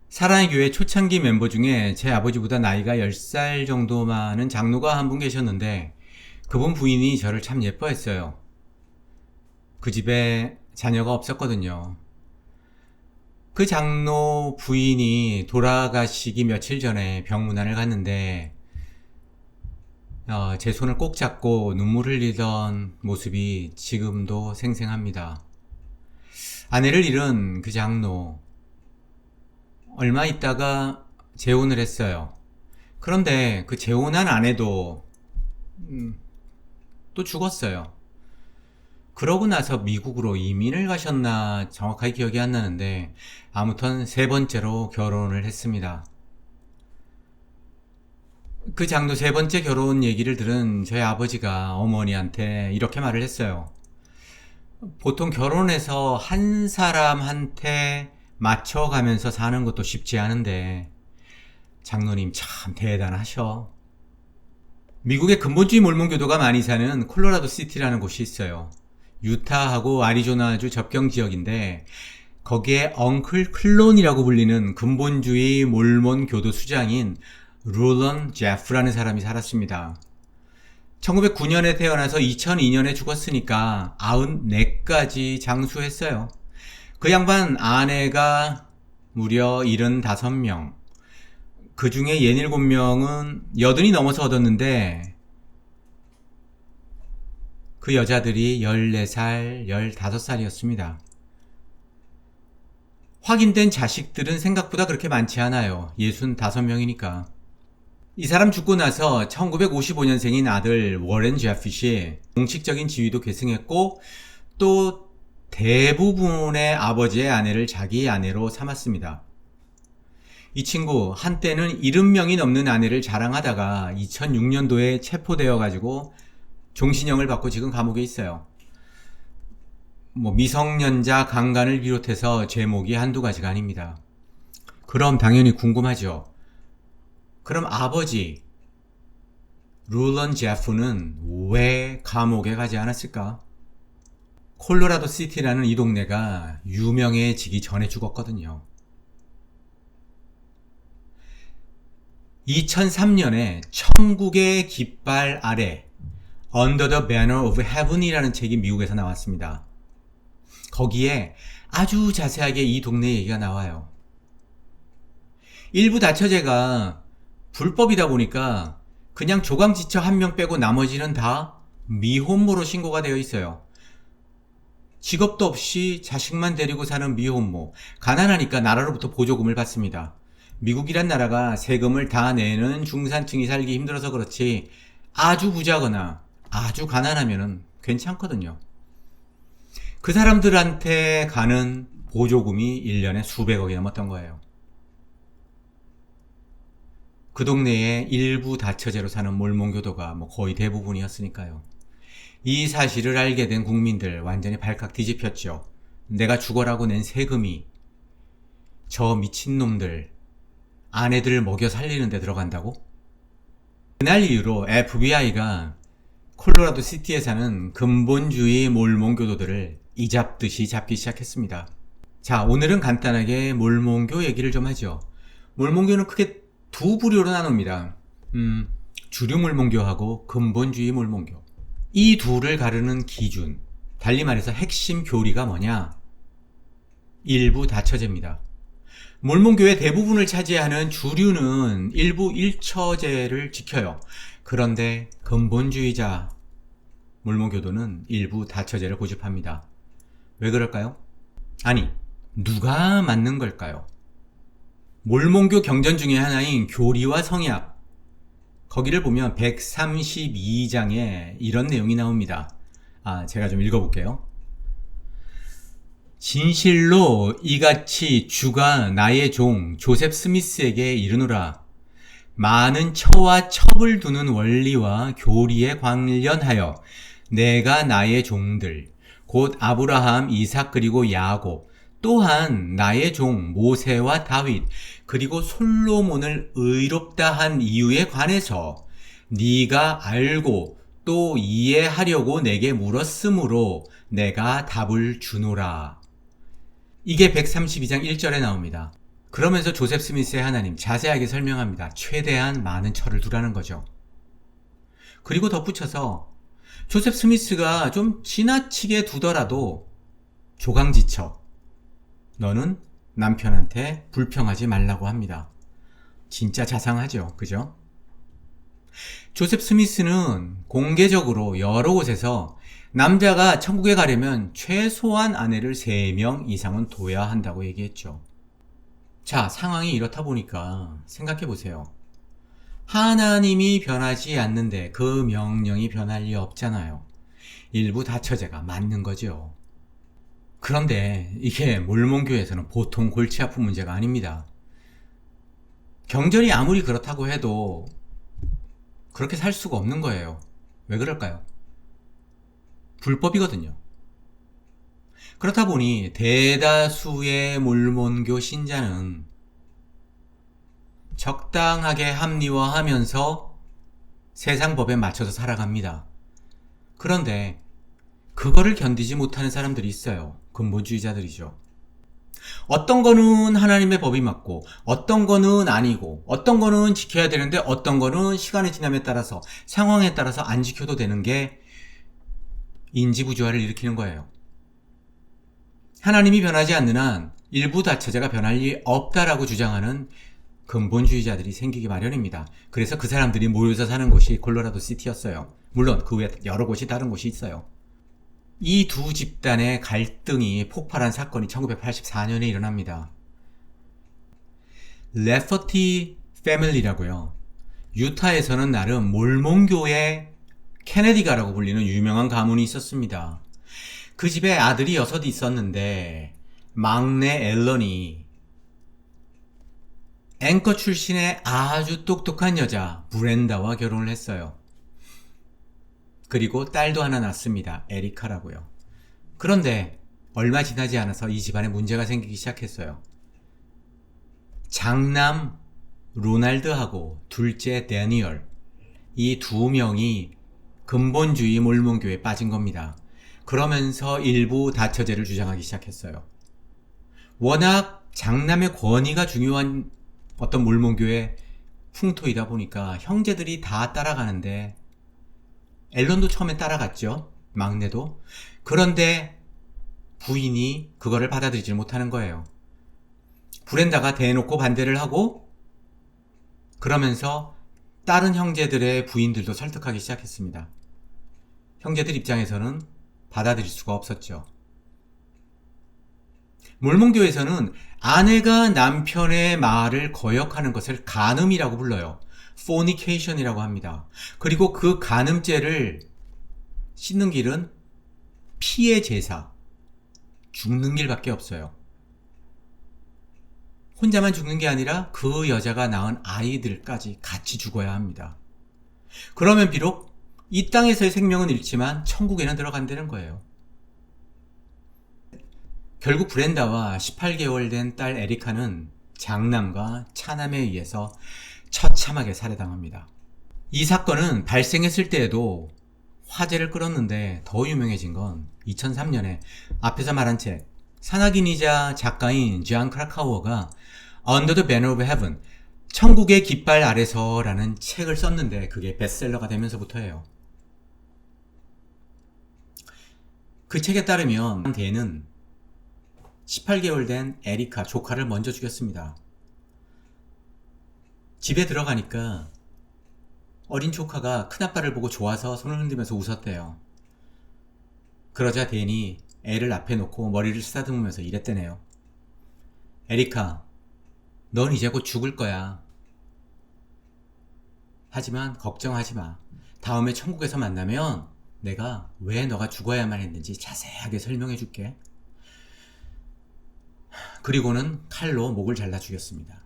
사랑의 교회 초창기 멤버 중에 제 아버지보다 나이가 10살 정도 많은 장로가 한 분 계셨는데 그분 부인이 저를 참 예뻐했어요. 그 집에 자녀가 없었거든요. 그 장로 부인이 돌아가시기 며칠 전에 병문안을 갔는데 제 손을 꼭 잡고 눈물 흘리던 모습이 지금도 생생합니다. 아내를 잃은 그 장로, 얼마 있다가 재혼을 했어요. 그런데 그 재혼한 아내도 또 죽었어요. 그러고 나서 미국으로 이민을 가셨나 정확하게 기억이 안 나는데 아무튼 세 번째로 결혼을 했습니다. 그 장로 세 번째 결혼 얘기를 들은 저희 아버지가 어머니한테 이렇게 말을 했어요. 보통 결혼해서 한 사람한테 맞춰가면서 사는 것도 쉽지 않은데 장로님 참 대단하셔. 미국의 근본주의 몰몬교도가 많이 사는 콜로라도 시티라는 곳이 있어요. 유타하고 아리조나주 접경 지역인데 거기에 엉클 클론이라고 불리는 근본주의 몰몬 교도 수장인 룰런 제프라는 사람이 살았습니다. 1909년에 태어나서 2002년에 죽었으니까 94까지 장수했어요. 그 양반 아내가 무려 75명, 그 중에 67명은 여든이 넘어서 얻었는데 그 여자들이 14살, 15살이었습니다. 확인된 자식들은 생각보다 그렇게 많지 않아요. 65명이니까. 이 사람 죽고 나서 1955년생인 아들 워렌 제핏이 공식적인 지위도 계승했고 또 대부분의 아버지의 아내를 자기 아내로 삼았습니다. 이 친구 한때는 70명이 넘는 아내를 자랑하다가 2006년도에 체포되어 가지고 종신형을 받고 지금 감옥에 있어요. 미성년자 강간을 비롯해서 죄목이 한두 가지가 아닙니다. 그럼 당연히 궁금하죠. 그럼 아버지 룰런 제프는 왜 감옥에 가지 않았을까? 콜로라도 시티라는 이 동네가 유명해지기 전에 죽었거든요. 2003년에 천국의 깃발 아래 Under the Banner of Heaven이라는 책이 미국에서 나왔습니다. 거기에 아주 자세하게 이 동네 얘기가 나와요. 일부 다처제가 불법이다 보니까 그냥 조강지처 한 명 빼고 나머지는 다 미혼모로 신고가 되어 있어요. 직업도 없이 자식만 데리고 사는 미혼모, 가난하니까 나라로부터 보조금을 받습니다. 미국이란 나라가 세금을 다 내는 중산층이 살기 힘들어서 그렇지 아주 부자거나 아주 가난하면은 괜찮거든요. 그 사람들한테 가는 보조금이 1년에 수백억이 넘었던 거예요. 그 동네에 일부 다처제로 사는 몰몬교도가 거의 대부분이었으니까요. 이 사실을 알게 된 국민들 완전히 발칵 뒤집혔죠. 내가 죽어라고 낸 세금이 저 미친놈들 아내들 먹여 살리는 데 들어간다고? 그날 이후로 FBI가 콜로라도 시티에 사는 근본주의 몰몬교도들을 이잡듯이 잡기 시작했습니다. 자, 오늘은 간단하게 몰몬교 얘기를 좀 하죠. 몰몬교는 크게 두 부류로 나눕니다. 주류 몰몬교하고 근본주의 몰몬교. 이 둘을 가르는 기준, 달리 말해서 핵심 교리가 뭐냐? 일부 다처제입니다. 몰몬교의 대부분을 차지하는 주류는 일부 일처제를 지켜요. 그런데 근본주의자 몰몬교도는 일부 다처제를 고집합니다. 왜 그럴까요? 아니, 누가 맞는 걸까요? 몰몬교 경전 중에 하나인 교리와 성약, 거기를 보면 132장에 이런 내용이 나옵니다. 제가 좀 읽어볼게요. 진실로 이같이 주가 나의 종 조셉 스미스에게 이르노라. 많은 처와 첩을 두는 원리와 교리에 관련하여 내가 나의 종들 곧 아브라함, 이삭 그리고 야곱 또한 나의 종 모세와 다윗 그리고 솔로몬을 의롭다 한 이유에 관해서 네가 알고 또 이해하려고 내게 물었으므로 내가 답을 주노라. 이게 132장 1절에 나옵니다. 그러면서 조셉 스미스의 하나님 자세하게 설명합니다. 최대한 많은 철을 두라는 거죠. 그리고 덧붙여서 조셉 스미스가 좀 지나치게 두더라도 조강지처, 너는 남편한테 불평하지 말라고 합니다. 진짜 자상하죠, 그죠? 조셉 스미스는 공개적으로 여러 곳에서 남자가 천국에 가려면 최소한 아내를 3명 이상은 둬야 한다고 얘기했죠. 자, 상황이 이렇다 보니까 생각해 보세요. 하나님이 변하지 않는데 그 명령이 변할 리 없잖아요. 일부 다처제가 맞는 거죠. 그런데 이게 몰몬교에서는 보통 골치 아픈 문제가 아닙니다. 경전이 아무리 그렇다고 해도 그렇게 살 수가 없는 거예요. 왜 그럴까요? 불법이거든요. 그렇다 보니 대다수의 몰몬교 신자는 적당하게 합리화하면서 세상 법에 맞춰서 살아갑니다. 그런데 그거를 견디지 못하는 사람들이 있어요. 근본주의자들이죠. 어떤 거는 하나님의 법이 맞고 어떤 거는 아니고 어떤 거는 지켜야 되는데 어떤 거는 시간이 지남에 따라서 상황에 따라서 안 지켜도 되는 게 인지부조화를 일으키는 거예요. 하나님이 변하지 않는 한 일부 다처제가 변할 리 없다라고 주장하는 근본주의자들이 생기기 마련입니다. 그래서 그 사람들이 모여서 사는 곳이 콜로라도 시티였어요. 물론 그 외에 여러 곳이 다른 곳이 있어요. 이 두 집단의 갈등이 폭발한 사건이 1984년에 일어납니다. 레퍼티 패밀리라고요. 유타에서는 나름 몰몬교의 케네디가라고 불리는 유명한 가문이 있었습니다. 그 집에 아들이 6이 있었는데 막내 앨런이 앵커 출신의 아주 똑똑한 여자 브렌다와 결혼을 했어요. 그리고 딸도 하나 낳습니다. 에리카라고요. 그런데 얼마 지나지 않아서 이 집안에 문제가 생기기 시작했어요. 장남 로날드하고 둘째 데니얼, 이 2명이 근본주의 몰몬교에 빠진 겁니다. 그러면서 일부 다처제를 주장하기 시작했어요. 워낙 장남의 권위가 중요한 어떤 몰몬교의 풍토이다 보니까 형제들이 다 따라가는데 앨런도 처음에 따라갔죠. 막내도. 그런데 부인이 그거를 받아들이지 못하는 거예요. 브렌다가 대놓고 반대를 하고 그러면서 다른 형제들의 부인들도 설득하기 시작했습니다. 형제들 입장에서는 받아들일 수가 없었죠. 몰몬교에서는 아내가 남편의 말을 거역하는 것을 간음이라고 불러요. fornication이라고 합니다. 그리고 그 간음죄를 씻는 길은 피의 제사, 죽는 길밖에 없어요. 혼자만 죽는 게 아니라 그 여자가 낳은 아이들까지 같이 죽어야 합니다. 그러면 비록 이 땅에서의 생명은 잃지만 천국에는 들어간다는 거예요. 결국 브렌다와 18개월 된 딸 에리카는 장남과 차남에 의해서 처참하게 살해당합니다. 이 사건은 발생했을 때에도 화제를 끌었는데 더 유명해진 건 2003년에 앞에서 말한 책, 산악인이자 작가인 지안 크라카워가 Under the Banner of Heaven, 천국의 깃발 아래서 라는 책을 썼는데 그게 베스트셀러가 되면서부터예요. 그 책에 따르면 대는 18개월 된 에리카 조카를 먼저 죽였습니다. 집에 들어가니까 어린 조카가 큰아빠를 보고 좋아서 손을 흔들면서 웃었대요. 그러자 댄이 애를 앞에 놓고 머리를 쓰다듬으면서 이랬대네요. 에리카, 넌 이제 곧 죽을 거야. 하지만 걱정하지 마. 다음에 천국에서 만나면 내가 왜 너가 죽어야만 했는지 자세하게 설명해 줄게. 그리고는 칼로 목을 잘라 죽였습니다.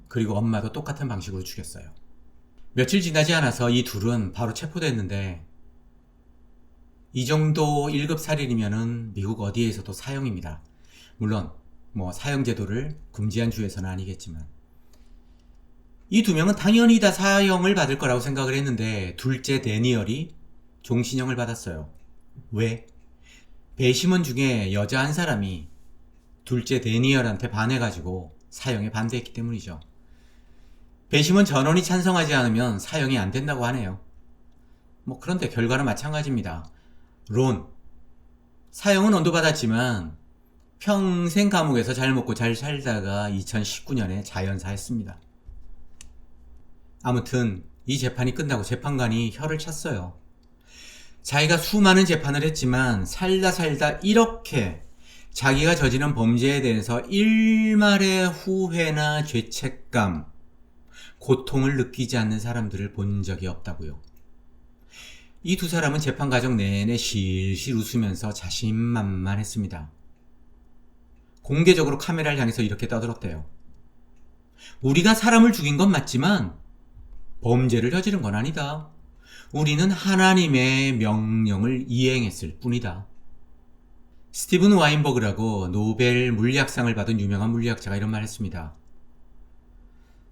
그리고 엄마도 똑같은 방식으로 죽였어요. 며칠 지나지 않아서 이 둘은 바로 체포됐는데 이 정도 1급 살인이면은 미국 어디에서도 사형입니다. 물론 사형 제도를 금지한 주에서는 아니겠지만 이 2명은 당연히 다 사형을 받을 거라고 생각을 했는데 둘째 데니얼이 종신형을 받았어요. 왜? 배심원 중에 여자 한 사람이 둘째 데니얼한테 반해가지고 사형에 반대했기 때문이죠. 배심원 전원이 찬성하지 않으면 사형이 안 된다고 하네요. 그런데 결과는 마찬가지입니다. 론, 사형은 언도받았지만 평생 감옥에서 잘 먹고 잘 살다가 2019년에 자연사했습니다. 아무튼 이 재판이 끝나고 재판관이 혀를 찼어요. 자기가 수많은 재판을 했지만 살다 이렇게 자기가 저지른 범죄에 대해서 일말의 후회나 죄책감, 고통을 느끼지 않는 사람들을 본 적이 없다고요. 이 두 사람은 재판 과정 내내 실실 웃으면서 자신만만했습니다. 공개적으로 카메라를 향해서 이렇게 떠들었대요. 우리가 사람을 죽인 건 맞지만 범죄를 저지른 건 아니다. 우리는 하나님의 명령을 이행했을 뿐이다. 스티븐 와인버그라고 노벨 물리학상을 받은 유명한 물리학자가 이런 말 했습니다.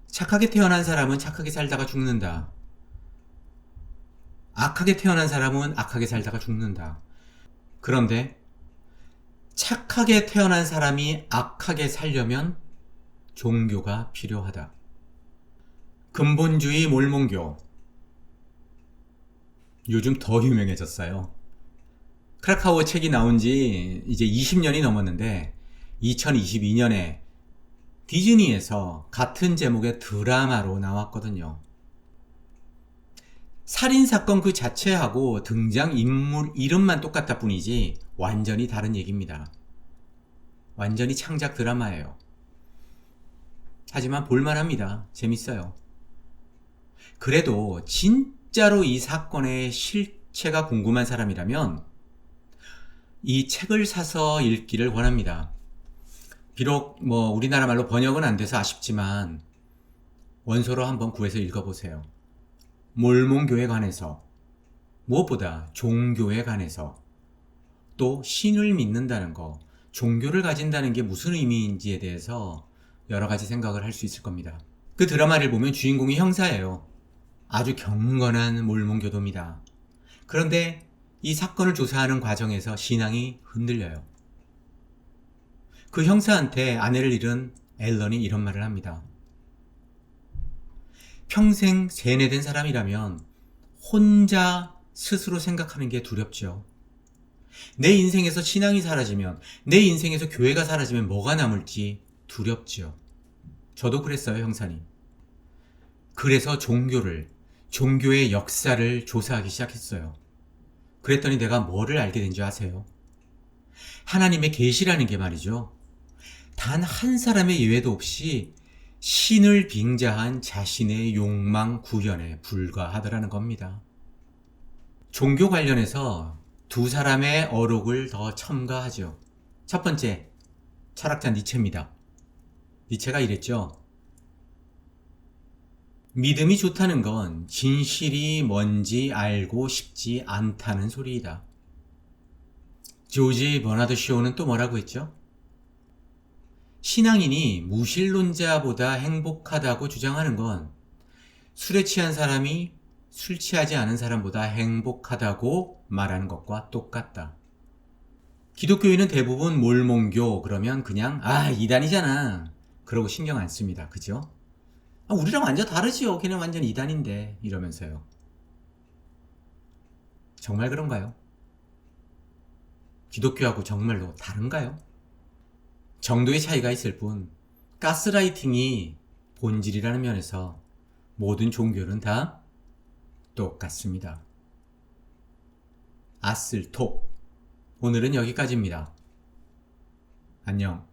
착하게 태어난 사람은 착하게 살다가 죽는다. 악하게 태어난 사람은 악하게 살다가 죽는다. 그런데 착하게 태어난 사람이 악하게 살려면 종교가 필요하다. 근본주의 몰몬교. 요즘 더 유명해졌어요. 크라카우어 책이 나온 지 이제 20년이 넘었는데 2022년에 디즈니에서 같은 제목의 드라마로 나왔거든요. 살인사건 그 자체하고 등장인물 이름만 똑같다 뿐이지 완전히 다른 얘기입니다. 완전히 창작 드라마예요. 하지만 볼만합니다. 재밌어요. 그래도 진짜로 이 사건의 실체가 궁금한 사람이라면 이 책을 사서 읽기를 권합니다. 비록 우리나라 말로 번역은 안 돼서 아쉽지만 원서로 한번 구해서 읽어보세요. 몰몬교에 관해서, 무엇보다 종교에 관해서, 또 신을 믿는다는 거, 종교를 가진다는 게 무슨 의미인지에 대해서 여러 가지 생각을 할 수 있을 겁니다. 그 드라마를 보면 주인공이 형사예요. 아주 경건한 몰몬교도입니다. 그런데 이 사건을 조사하는 과정에서 신앙이 흔들려요. 그 형사한테 아내를 잃은 앨런이 이런 말을 합니다. 평생 세뇌된 사람이라면 혼자 스스로 생각하는 게 두렵죠. 내 인생에서 신앙이 사라지면, 내 인생에서 교회가 사라지면 뭐가 남을지 두렵죠. 저도 그랬어요, 형사님. 그래서 종교의 역사를 조사하기 시작했어요. 그랬더니 내가 뭐를 알게 된 줄 아세요? 하나님의 계시라는 게 말이죠. 단 한 사람의 예외도 없이 신을 빙자한 자신의 욕망 구현에 불과하더라는 겁니다. 종교 관련해서 두 사람의 어록을 더 첨가하죠. 첫 번째, 철학자 니체입니다. 니체가 이랬죠. 믿음이 좋다는 건 진실이 뭔지 알고 싶지 않다는 소리이다. 조지 버나드 쇼는 또 뭐라고 했죠? 신앙인이 무신론자보다 행복하다고 주장하는 건 술에 취한 사람이 술 취하지 않은 사람보다 행복하다고 말하는 것과 똑같다. 기독교인은 대부분 몰몬교 그러면 그냥 이단이잖아 그러고 신경 안 씁니다. 그죠? 우리랑 완전 다르지요. 걔는 완전 이단인데 이러면서요. 정말 그런가요? 기독교하고 정말로 다른가요? 정도의 차이가 있을 뿐 가스라이팅이 본질이라는 면에서 모든 종교는 다 똑같습니다. 아슬톱. 오늘은 여기까지입니다. 안녕.